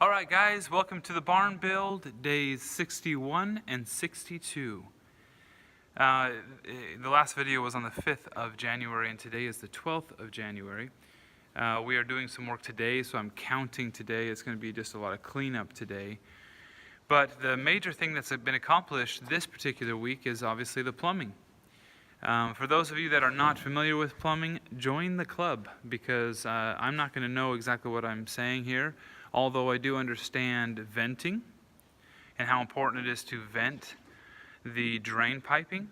Alright guys, welcome to the barn build, days 61 and 62. The last video was on the 5th of January and today is the 12th of January. We are doing some work today, so I'm counting today. It's going to be just a lot of cleanup today. But the major thing that's been accomplished this particular week is obviously the plumbing. For those of you that are not familiar with plumbing, join the club because I'm not going to know exactly what I'm saying here. Although I do understand venting and how important it is to vent the drain piping.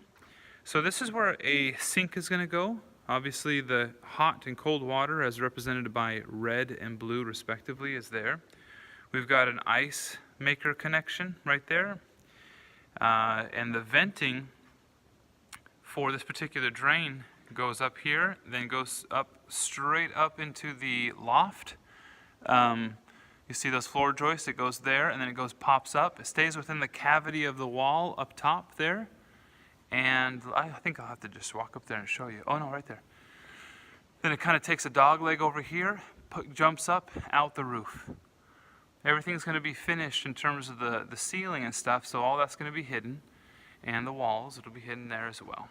So this is where a sink is going to go. Obviously the hot and cold water, as represented by red and blue respectively, is there. We've got an ice maker connection right there. And the venting for this particular drain goes up here, then goes up straight up into the loft. You see those floor joists, it goes there and then it pops up. It stays within the cavity of the wall up top there. And I think I'll have to just walk up there and show you. Oh no, right there. Then it kind of takes a dog leg over here, jumps up out the roof. Everything's going to be finished in terms of the ceiling and stuff, so all that's going to be hidden. And the walls, it'll be hidden there as well.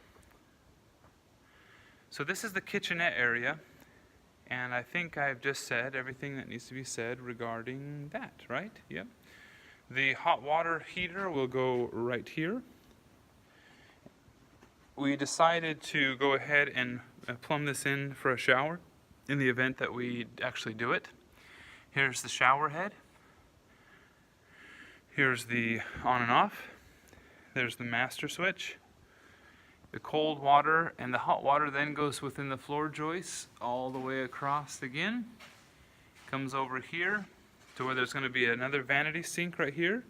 So this is the kitchenette area. And I think I've just said everything that needs to be said regarding that, right? Yep. The hot water heater will go right here. We decided to go ahead and plumb this in for a shower in the event that we actually do it. Here's the shower head. Here's the on and off. There's the master switch. The cold water and the hot water then goes within the floor joists all the way across again. Comes over here to where there's going to be another vanity sink right here.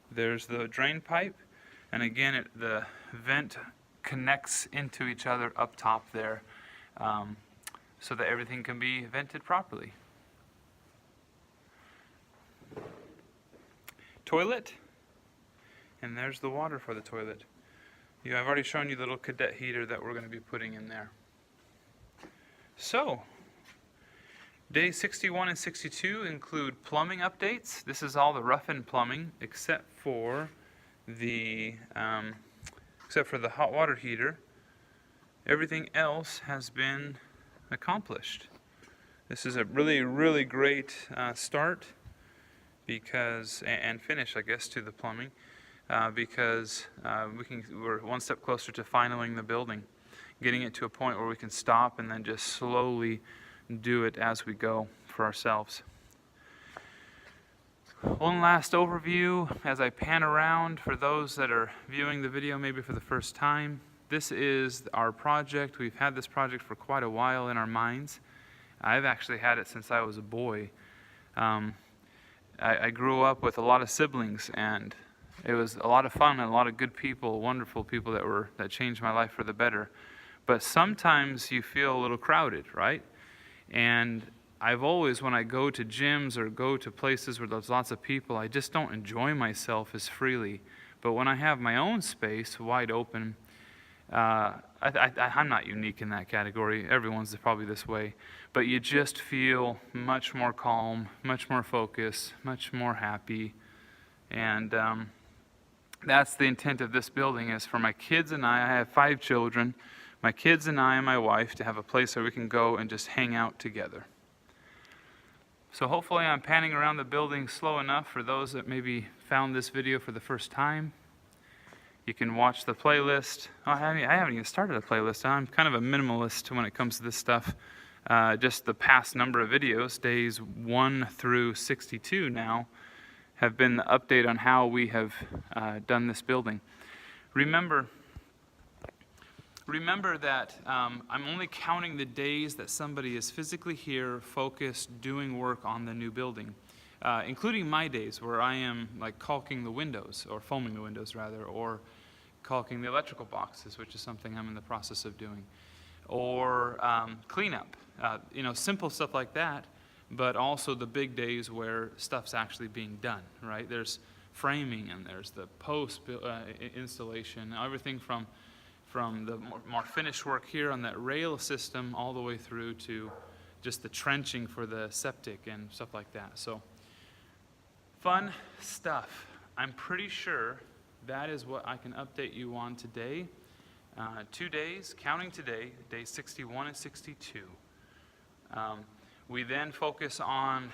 There's the drain pipe. And again, the vent connects into each other up top there so that everything can be vented properly. Toilet. And there's the water for the toilet. I've already shown you the little cadet heater that we're going to be putting in there. So, days 61 and 62 include plumbing updates. This is all the rough-in plumbing except for the hot water heater. Everything else has been accomplished. This is a really, really great start because and finish, I guess, to the plumbing. Because we're one step closer to finaling the building, getting it to a point where we can stop and then just slowly do it as we go for ourselves. One last overview as I pan around for those that are viewing the video maybe for the first time. This is our project. We've had this project for quite a while in our minds. I've actually had it since I was a boy. I grew up with a lot of siblings, and it was a lot of fun and a lot of good people, wonderful people that changed my life for the better. But sometimes you feel a little crowded, right? And I've always, when I go to gyms or go to places where there's lots of people, I just don't enjoy myself as freely. But when I have my own space wide open, I'm not unique in that category. Everyone's probably this way. But you just feel much more calm, much more focused, much more happy. And that's the intent of this building, is for my kids and I have 5 children, my kids and I and my wife to have a place where we can go and just hang out together. So hopefully I'm panning around the building slow enough for those that maybe found this video for the first time. You can watch the playlist. Oh, I haven't even started a playlist. I'm kind of a minimalist when it comes to this stuff. Just the past number of videos, days 1 through 62 now, have been the update on how we have done this building. Remember that I'm only counting the days that somebody is physically here, focused, doing work on the new building, including my days where I am like caulking the windows, or foaming the windows rather, or caulking the electrical boxes, which is something I'm in the process of doing, or cleanup, simple stuff like that. But also the big days where stuff's actually being done, right? There's framing and there's the post installation, everything from the more finished work here on that rail system all the way through to just the trenching for the septic and stuff like that. So Fun stuff. I'm pretty sure that is what I can update you on today. 2 days, counting today, days 61 and 62. We then focus on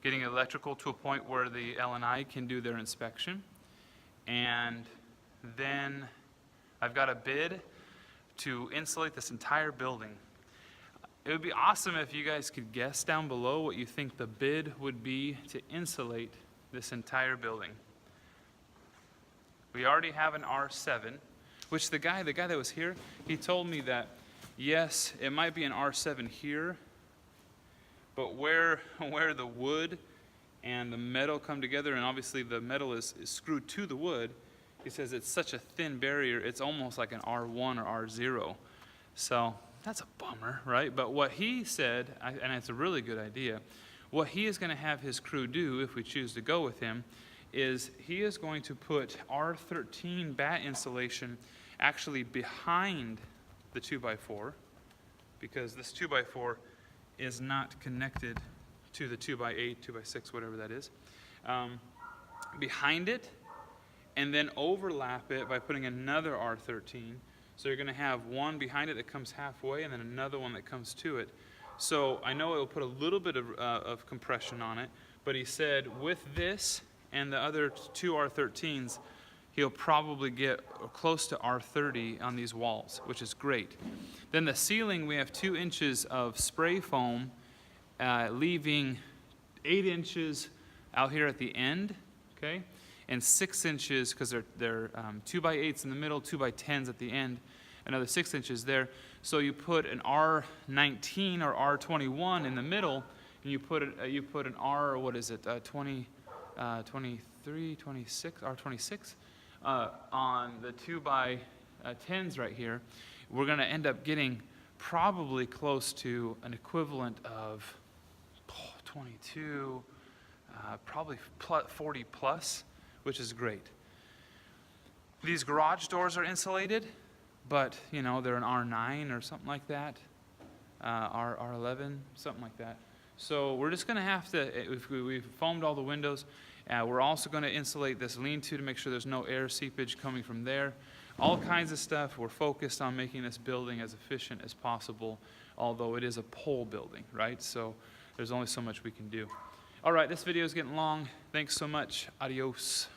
getting electrical to a point where the L&I can do their inspection. And then I've got a bid to insulate this entire building. It would be awesome if you guys could guess down below what you think the bid would be to insulate this entire building. We already have an R7, which the guy that was here, he told me that, yes, it might be an R7 here, but where the wood and the metal come together, and obviously the metal is screwed to the wood, he says it's such a thin barrier, it's almost like an R1 or R0. So that's a bummer, right? But what he said, and it's a really good idea, what he is going to have his crew do, if we choose to go with him, is he is going to put R13 bat insulation actually behind the 2x4, because this 2x4 is not connected to the 2x8, 2x6, whatever that is, behind it, and then overlap it by putting another R13. So you're going to have one behind it that comes halfway, and then another one that comes to it. So I know it will put a little bit of compression on it, but he said with this and the other two R13s, he'll probably get close to R30 on these walls, which is great. Then the ceiling, we have 2 inches of spray foam, leaving 8 inches out here at the end, okay? And 6 inches, because they're 2x8s in the middle, 2x10s at the end, another 6 inches there. So you put an R19 or R21 in the middle, and you put an R, what is it, 23, 26, R26 on the 2x10s right here. We're going to end up getting probably close to an equivalent of 22, probably 40 plus, which is great. These garage doors are insulated, but you know, they're an R9 or something like that, R11, something like that. So we're just going to have to, we've foamed all the windows. We're also going to insulate this lean-to make sure there's no air seepage coming from there. All kinds of stuff. We're focused on making this building as efficient as possible, although it is a pole building, right? So there's only so much we can do. All right, this video is getting long. Thanks so much. Adios.